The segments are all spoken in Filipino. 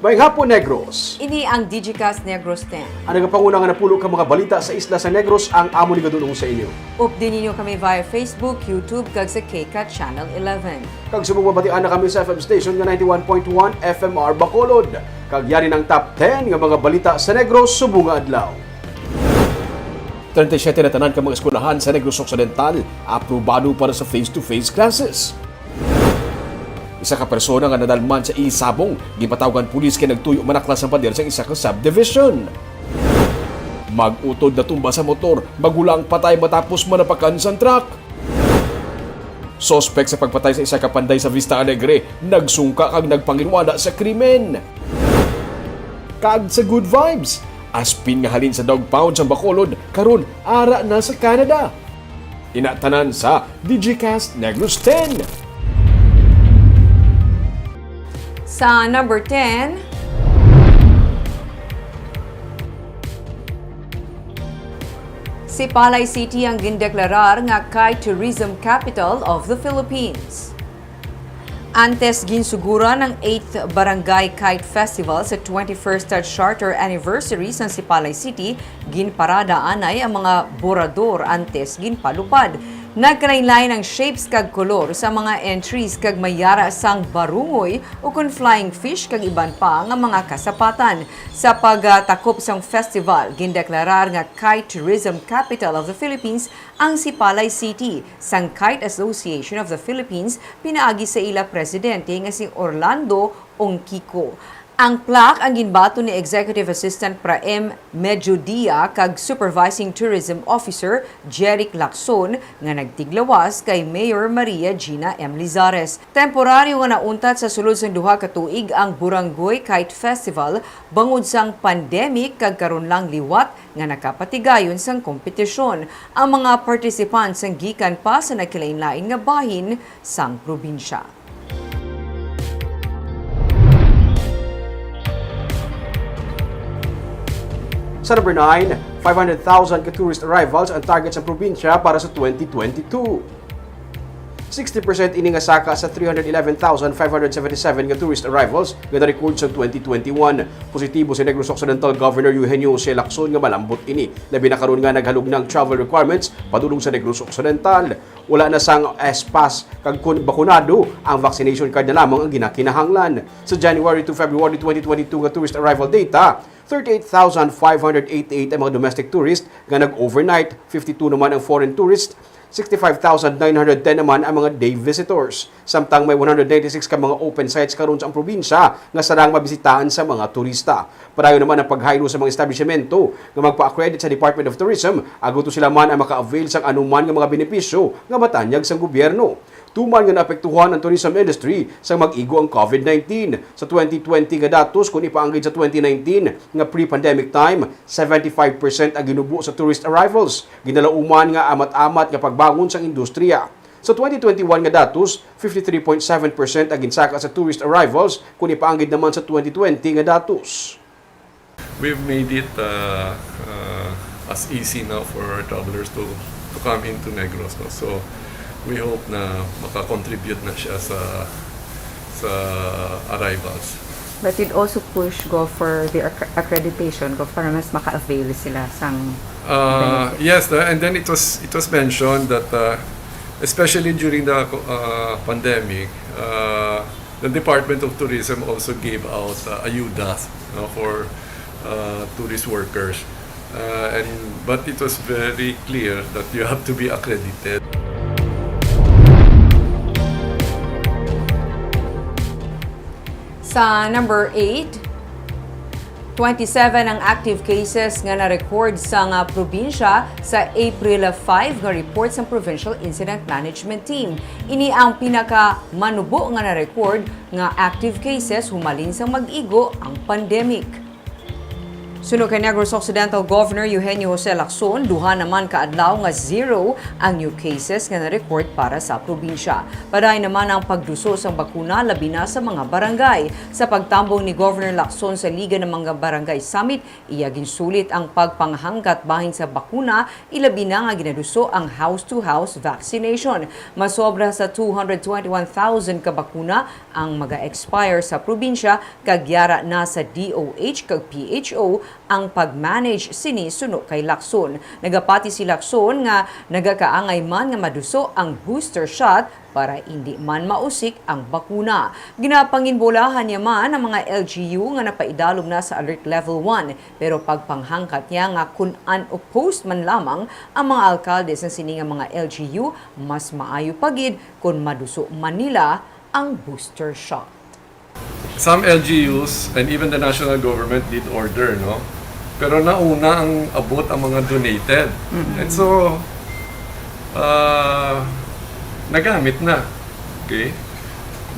Maayong hapon, Negros. Ini ang Digicast Negros X. Ang nagapanguna nga napulo ka mga balita sa isla sa Negros ang amo ni gadulong sa inyo. Update ninyo kami via Facebook, YouTube, kag sa KCAT Channel 11. Kag subong mabatian na kami sa FM station nga 91.1 FMR Bacolod. Kag yari ng top 10 nga mga balita sa Negros subong nga adlaw. 37 na tanan ka mga eskwelahan sa Negros Occidental aprobado para sa face-to-face classes. Isa ka persona nga nadalman sa isabong, gipatawagan pulis kay nagtuyo manaklas ang pader sa isa ka subdivision. Mag-utod na tumba sa motor, magulang patay matapos manapakan sa truck. Sospek sa pagpatay sa isa ka panday sa Vista Alegre, nagsungka kag nagpanginwala sa krimen. Kag sa good vibes, aspin nga halin sa dog pound sa Bacolod, karon ara na sa Canada. Inatanan sa Digicast Negros X. Sa number 10, si Pasay City ang gindeklarar nga kay Tourism Capital of the Philippines. Antes ginsugura ng 8th Barangay Kite Festival sa 21st Charter Anniversary sa Pasay City, ginparada anay ang mga borador antes ginpalupad. Nagkalain-lain ang shapes kag kolor sa mga entries kag mayara sang barungoy o kun flying fish kag iban pa nga mga kasapatan. Sa pagtakop sang festival, gindeklarar nga Kite Tourism Capital of the Philippines ang si Pasay City. Sang Kite Association of the Philippines pinaagi sa ila presidente nga si Orlando Ongkiko. Ang plaque ang ginbato ni Executive Assistant Praem Medjodia kag Supervising Tourism Officer Jeric Lacson nga nagtiglawas kay Mayor Maria Gina M. Lizares. Temporaryo nga nauntat sa sulod sang duha ka tuig ang Barangay Kite Festival bangod sang pandemic kag karon lang liwat nga nakapatigayon sang kompetisyon. Ang mga participants ang gikan pa sa nakilain-lain nga bahin sang probinsya. Sa number 9, 500,000 ka-tourist arrivals ang target sa probinsya para sa 2022. 60% ini nga saka sa 311,577 nga tourist arrivals nga na-record sa 2021. Positibo si Negros Occidental Governor Eugenio C. Lacson nga malambot ini. Labi na karon nga naghalog ng travel requirements padulong sa Negros Occidental. Wala na sang S-Pass kag kun bakunado, ang vaccination card na lamang ang ginakinahanglan. Sa January to February 2022 nga tourist arrival data, 38,588 ang mga domestic tourist nga nag-overnight, 52 naman ang foreign tourist, 65,910 naman ang mga day visitors. Samtang may 196 ka mga open sites karon sa probinsya nga sarang mabisitahan sa mga turista. Parayo naman ang paghaylo sa mga establishmento nga magpa-accredit sa Department of Tourism, aguto sila man ang maka-avail sang anuman nga mga benepisyo nga matanyag sang gobyerno. Tuman nga naapektuhan ang tourism industry sa mag-igo ang COVID-19. Sa 2020 nga datos, kung ipaanggid sa 2019 nga pre-pandemic time, 75% ang ginubo sa tourist arrivals. Ginalauman nga amat-amat nga pagbangon sa industriya. Sa 2021 nga datos, 53.7% ang ginsaka sa tourist arrivals kung ipaanggid naman sa 2020 nga datos. We've made it as easy now for travelers to come into Negros. No? So we hope na makakontribute na siya sa arrivals. But you'd also push for the accreditation para mas maka-avail sila sang benefits. Yes, and then it was mentioned that especially during the pandemic, the Department of Tourism also gave out ayudas for tourist workers. But it was very clear that you have to be accredited. Sa number 8, 27 ang active cases nga na-record sa nga probinsya sa April 5 nga report sa Provincial Incident Management Team. Ini ang pinaka-manubo nga na-record nga active cases humalin sa mag-igo ang pandemic. Suno kay Negros Occidental Governor Eugenio Jose Lacson, duha naman kaadlaw nga 0 ang new cases nga na-record para sa probinsya. Paday naman ang pagduso sa bakuna labi na sa mga barangay. Sa pagtambong ni Governor Lacson sa Liga ng mga Barangay Summit, iya ginsulit ang pagpanghanggat bahin sa bakuna, ilabi na nga ginaduso ang house-to-house vaccination. Masobra sa 221,000 ka bakuna ang maga-expire sa probinsya, kagyara na sa DOH kag PHO ang pag-manage sini suno kay Lacson. Nagapati si Lacson nga nagakaangay man nga maduso ang booster shot para hindi man mausik ang bakuna. Ginapanginbolahan niya man ang mga LGU nga napaidalog na sa Alert Level 1, pero pagpanghangkat niya nga kung unopposed man lamang ang mga alkalde sa sininga mga LGU, mas maayo pagid kung maduso man nila ang booster shot. Some LGUs and even the national government did order, no? Pero nauna ang abot ang mga donated. And so, nagamit na. Okay?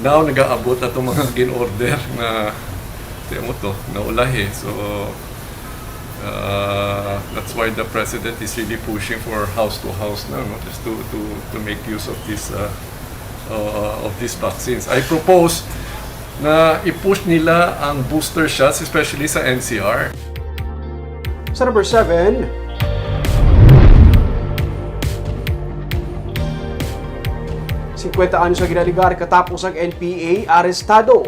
Now, nag-aabot at mga gin-order na, tiyan mo to, naulahi. So, that's why the President is really pushing for house-to-house now, no? Just to make use of these vaccines. I propose na i-push nila ang booster shots, especially sa NCR. Sa number 7, anyos na ginaligar katapos ang NPA arestado.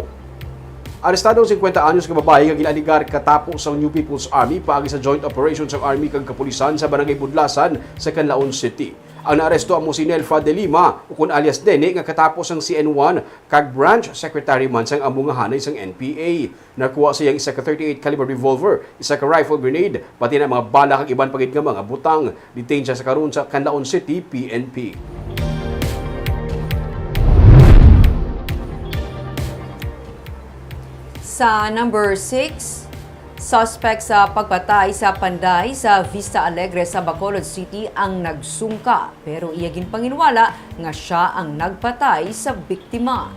Arestado ang 50 anyos ka babae nga ginaligar katapos ang New People's Army paagi sa joint operations ng Army kag kapulisan sa Barangay Budlasan sa Canlaon City. Ang naaresto amo si Nelfa de Lima ukon alias Dene nga katapos ang CN1 kag branch secretary man sang amo nga hanay sang NPA. Nakuha siyang isa ka 38 caliber revolver, isa ka rifle grenade, pati na mga bala kag iban pagid nga mga butang. Detained siya sa karon sa Canlaon City PNP. Sa number 6, suspect sa pagpatay sa panday sa Vista Alegre sa Bacolod City ang nagsungka, pero iyagin panginwala nga siya ang nagpatay sa biktima.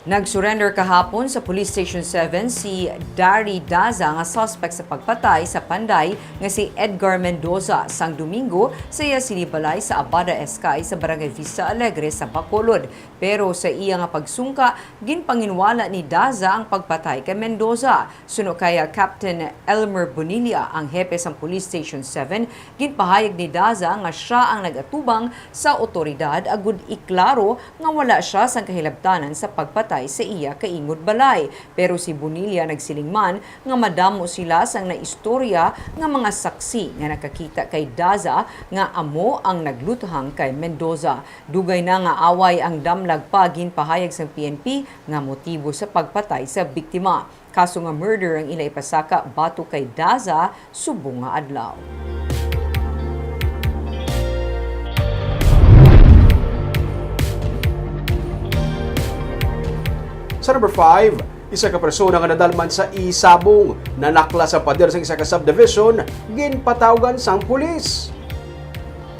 Nag-surrender kahapon sa Police Station 7 si Dari Daza nga suspect sa pagpatay sa panday nga si Edgar Mendoza sang Domingo sa iya sinibalay sa Abada Eskay sa Barangay Vista Alegre sa Bacolod. Pero sa iya nga pagsungka, ginpanginwala ni Daza ang pagpatay kay Mendoza. Suno kaya Captain Elmer Bonilla, ang hepe sa Police Station 7, ginpahayag ni Daza nga siya ang nagatubang sa otoridad agud iklaro nga wala siya sang kahilabtanan sa pagpatay sa iya kaingod balay. Pero si Bonilla nagsiling man nga madamo sila sang naistorya nga mga saksi nga nakakita kay Daza nga amo ang naglutuhang kay Mendoza. Dugay na nga away ang damlag pa ginpahayag sa PNP nga motibo sa pagpatay sa biktima. Kaso nga murder ang ila ipasaka bato kay Daza subong nga adlaw. Sa number 5, isa ka persona nga nadalman sa isabong na nakla sa pader sa isa ka subdivision, ginpatawgan sang pulis.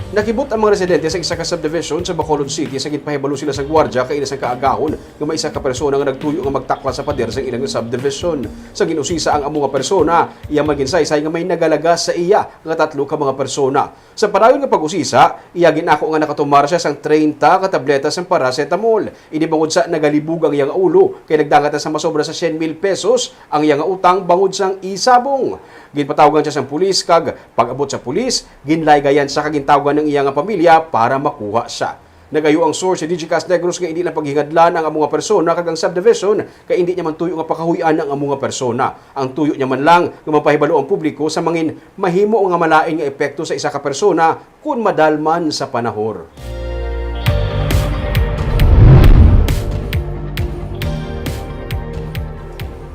Nakibot ang mga residente sa isa ka subdivision sa Bacolod City sa ginpahibalo sila sa gwardya kay sa kaagahon nga may isa ka persona nga nagtuyo nga magtakla sa pader sa ilang subdivision. Sa ginusisa ang amo nga persona, iya maginsay-say nga may nagalagas sa iya nga 3 ka mga persona. Sa padayon nga pag-usisa, iya ginako nga nakatumar siya sang 30 ka tableta sang paracetamol. Ini bangod sa nagalibog ang iyang ulo kay nagdangat sa masobra sa 100,000 pesos ang iyang utang bangod sang isabong. Ginpatawagan siya sang pulis kag pag-abot sa pulis, ginlaygayan sa kagintawgan ng iyang pamilya para makuha siya. Nagayo ang source sa Digicast Negros nga hindi lang paghingadlan ang among persona kag ang subdivision kay hindi niya man tuyo nga pakahuyan ang among persona. Ang tuyo niya man lang nga mapahibalo ang publiko sa mangin mahimo nga malain nga epekto sa isa ka persona kun madalman sa panahor.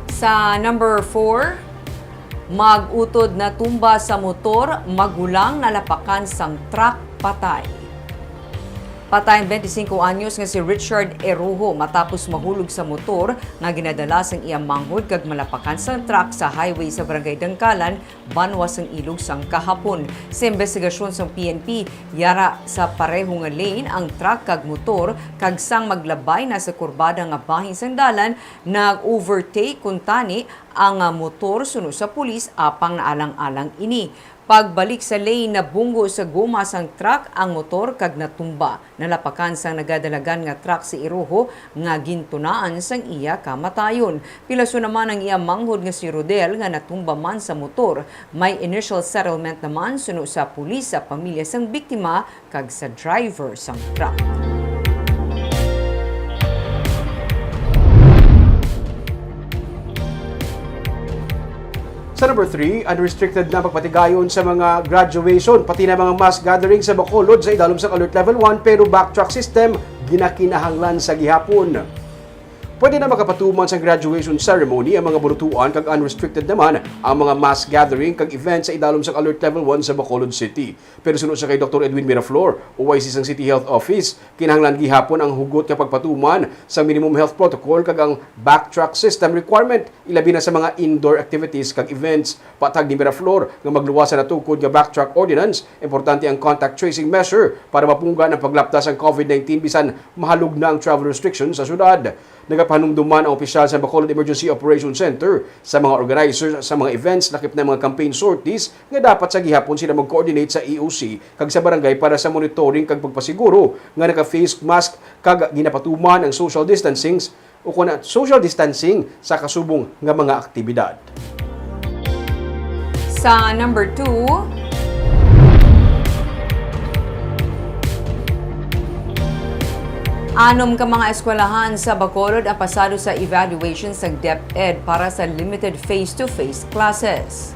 Sa number 4, mag-utod na tumba sa motor, magulang nalapakan sang truck patay. Patay ang 25 anyos nga si Richard Eroho matapos mahulog sa motor nga ginadala sang iyang manghod kag malapakan sang truck sa highway sa Barangay Dangkalan, Banwas ang ilog sang kahapon. Sa investigasyon sang PNP, yara sa pareho nga lane ang truck kag motor kag sang maglabay na sa kurbada nga bahin sang dalan, nag-overtake kuntani ang motor suno sa pulis apang naalang-alang ini. Pagbalik sa lane na bunggo sa goma sang truck ang motor kag natumba. Nalapakan sang nagadalagan nga truck si Iroho nga gintunaan sang iya kamatayon. Pilaso naman ang iya manghod nga si Rodel nga natumba man sa motor. May initial settlement naman suno sa pulis sa pamilya sang biktima kag sa driver sang truck. Sa number 3, unrestricted na pagpatigayon sa mga graduation, pati na mga mass gathering sa Bacolod sa idalom sa Alert Level 1 pero backtrack system ginakinahanglan sa gihapon. Pwede na makapatuman sa graduation ceremony ang mga burutuan kag unrestricted naman ang mga mass gathering kag events sa idalom sa Alert Level 1 sa Bacolod City. Pero sunod sa kay Dr. Edwin Miraflor, OIC sang City Health Office, kinahanglan gihapon ang hugot kapag patuman sa minimum health protocol kag ang backtrack system requirement ilabi na sa mga indoor activities kag events. Patag ni Miraflor nga magluwasan na tukod nga backtrack ordinance, importante ang contact tracing measure para mapunggan ang paglaptas ang COVID-19 bisan mahalog na ang travel restrictions sa syudad. Nagapahanumduman ang opisyal sa Bacolod Emergency Operations Center sa mga organizers sa mga events lakip na mga campaign sorties nga dapat sa gihapon sila mag-coordinate sa EOC kag sa barangay para sa monitoring kag pagpasiguro nga naka-face mask kag ginapatuman ang social distancing sa kasubong nga mga aktibidad. Sa number 2, anom ka mga eskwelahan sa Bacolod ang pasado sa evaluation sa DepEd para sa limited face-to-face classes.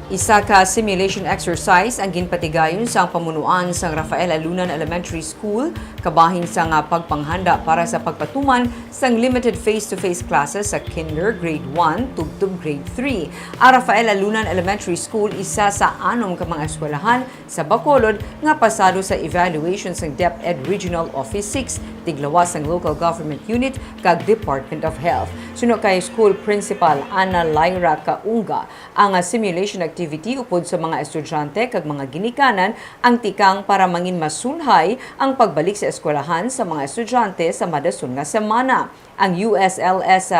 Isa ka simulation exercise ang ginpatigayon sa pamunuan sa Rafael Alunan Elementary School kabahin sa nga pagpanghanda para sa pagpatuman sang limited face-to-face classes sa Kinder Grade 1 tubtub Grade 3. Ang Rafael Alunan Elementary School isa sa anom ka mga eskwelahan sa Bacolod nga pasado sa evaluation sa DepEd Regional Office 6 tiglawas ang Local Government Unit kag Department of Health. Suno kay School Principal Ana Lyra Kaunga, ang simulation activity upod sa mga estudyante kag mga ginikanan ang tikang para mangin masulhay ang pagbalik sa eskwelahan sa mga estudyante sa madason nga semana. Ang USLS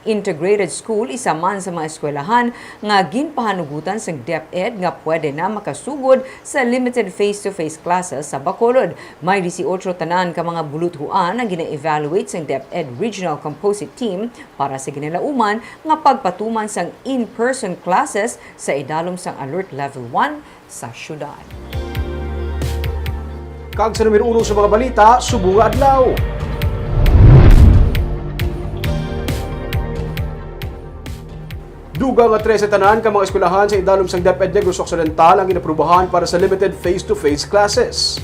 Integrated School isa man sa mga eskwelahan nga ginpahanugutan sa DepEd nga pwede na makasugod sa limited face-to-face classes sa Bacolod. May 18 tanan ka mga buluthuan ang gina-evaluate sa DepEd Regional Composite Team para sa ginalauman nga pagpatuman sang in-person classes sa idalom sang Alert Level 1 sa syudad. Kag sa numero 1 sa mga balita, subong nga adlaw. Dugang nga 13 tanan ka mga eskwelahan sa idalom sang DepEd Negros Occidental ang inaprubahan para sa limited face-to-face classes.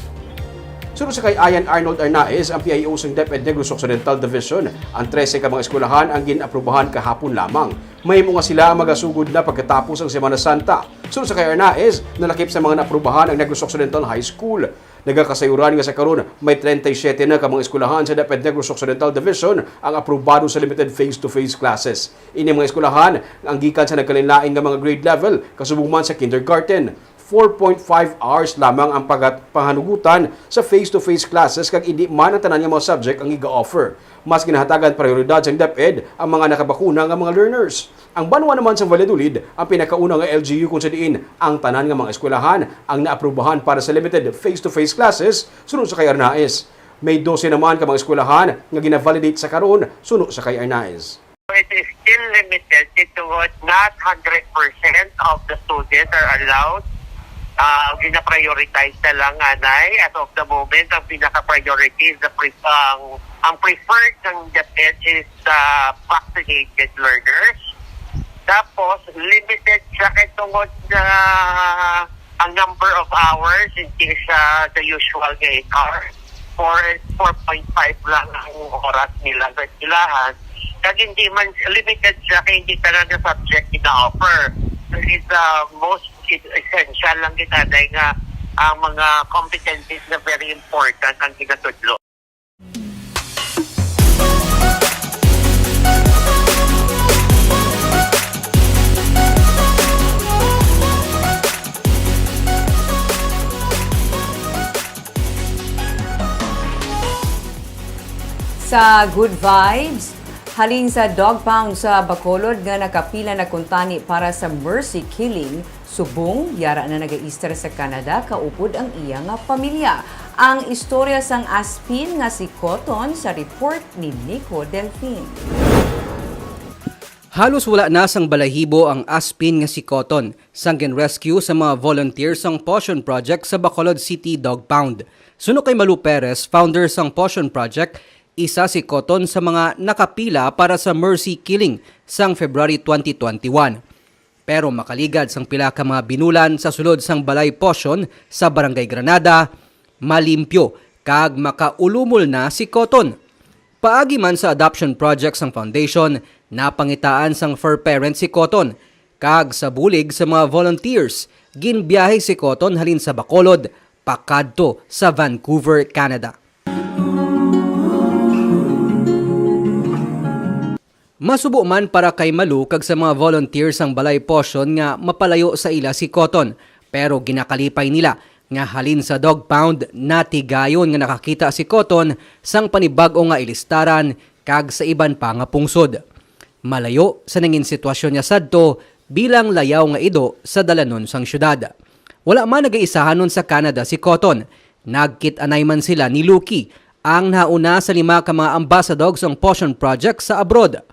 Sunod sa kay Ian Arnold Arnaez, ang PIO sang DepEd Negros Occidental Division, ang 13 ka mga eskwelahan ang ginaprubahan kahapon lamang. Mahimo nga sila magasugod na pagkatapos ang Semana Santa. Sunod sa kay Arnaez, nalakip sa mga naprubahan ang Negros Occidental High School. Nagakasayuran nga sa karon may 37 na ka mga eskwelahan sa DepEd Negros Occidental Division ang aprobado sa limited face-to-face classes. Ini mga eskwelahan ang gikan sa nagkalinlain nga mga grade level kasubong man sa kindergarten. 4.5 hours lamang ang pagpahanugutan sa face-to-face classes kag hindi man ang tanan nga mga subject ang iga-offer. Mas ginahatagan prioridad sa DepEd ang mga nakabakuna nga mga learners. Ang banwa naman sa Valladolid, ang pinakauna nga LGU kung sa diin ang tanan nga mga eskwelahan ang naaprubahan para sa limited face-to-face classes sunod sa kay Arnaez. May 12 naman ka mga eskwelahan nga gina-validate sa karon sunod sa kay Arnaez. It is still limited to not 100% of the students are allowed. Gina-prioritize na lang anay. As of the moment, ang pinaka-priority is ang preferred ng DepEd is vaccinated learners. Tapos, limited siya kitungod na ang number of hours hindi siya the usual 8 hours. 4.5 lang ang oras nila sa eskwelahan. Kaya hindi man limited siya kaya hindi talaga subject ina-offer. It is most essential lang kita dahil nga ang mga competencies na very important ang ginatudlo. Sa Good Vibes, Halin sa dog pound sa Bacolod nga nakapila na kuntani para sa mercy killing, subong yara na nag-Easter sa Canada kaupod ang iya nga pamilya. Ang istorya sang aspin nga si Cotton sa report ni Nico Delfin. Halos wala na sang balahibo ang aspin nga si Cotton sang rescue sa mga volunteers sang Potion Project sa Bacolod City Dog Pound. Suno kay Malu Perez, founder sang Potion Project, isa si Cotton sa mga nakapila para sa mercy killing sang February 2021. Pero makaligad sang pila ka mga binulan sa sulod sang Balay Potion sa Barangay Granada, malimpyo kag makaulumol na si Cotton. Paagi man sa adoption project sang foundation, napangitaan sang fur parent si Cotton. Kag sa bulig sa mga volunteers, ginbiyahe si Cotton halin sa Bacolod, pakadto sa Vancouver, Canada. Masubo man para kay Malu kag sa mga volunteers ang Balay Potion nga mapalayo sa ila si Cotton, pero ginakalipay nila nga halin sa dog pound natigayon nga nakakita si Cotton sang panibag-o nga ilistaran kag sa iban pa nga pungsod. Malayo sa nangin sitwasyon niya sadto bilang layaw nga ido sa dalanon sang syudad. Wala man nag-iisahanon sa Canada si Cotton. Nagkit-anay man sila ni Lucky, ang nauna sa 5 ka mga ambassadors ng Potion Project sa abroad.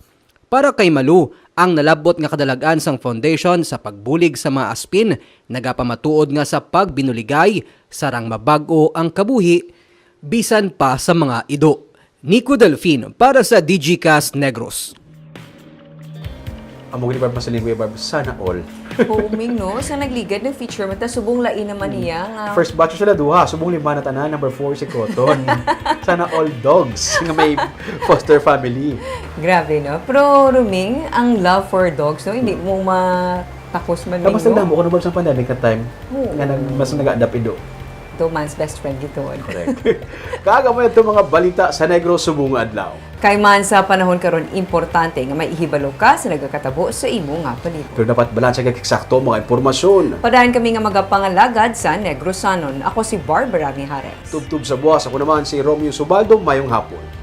Para kay Malu, ang nalabot nga kadalagan sang foundation sa pagbulig sa mga aspin, nagapamatuod nga sa pagbinuligay, sarang mabago ang kabuhi, bisan pa sa mga ido. Nico Delfin para sa Digicast Negros. Amo gini Barb masalimay Barb, sana all. Homing no, sa nagligad ng feature mata subong lain naman niya nga. First batch sila duha, subong 5 na tanan, number 4 si Cotton. Sana all dogs nga may foster family. Grabe no. Pero Ruming, ang love for dogs no, hindi mo matapos man Tapos no? tandaan mo, kung sa pandemic na time, nga mas nag-adapt ido. 2 months best friend gito. Correct. Kaga mo ito mga balita sa Negros subong adlaw. Kay man sa panahon karon importante nga may ihibalo ka sa nagakatabo sa imo nga palibot. Pero dapat balansa kag eksakto mga impormasyon. Padayon kami nga magapangalagad sa Negrosanon. Ako si Barbara Mijares. Tubtub sa buwas, ako naman si Romeo Subaldo, mayong hapon.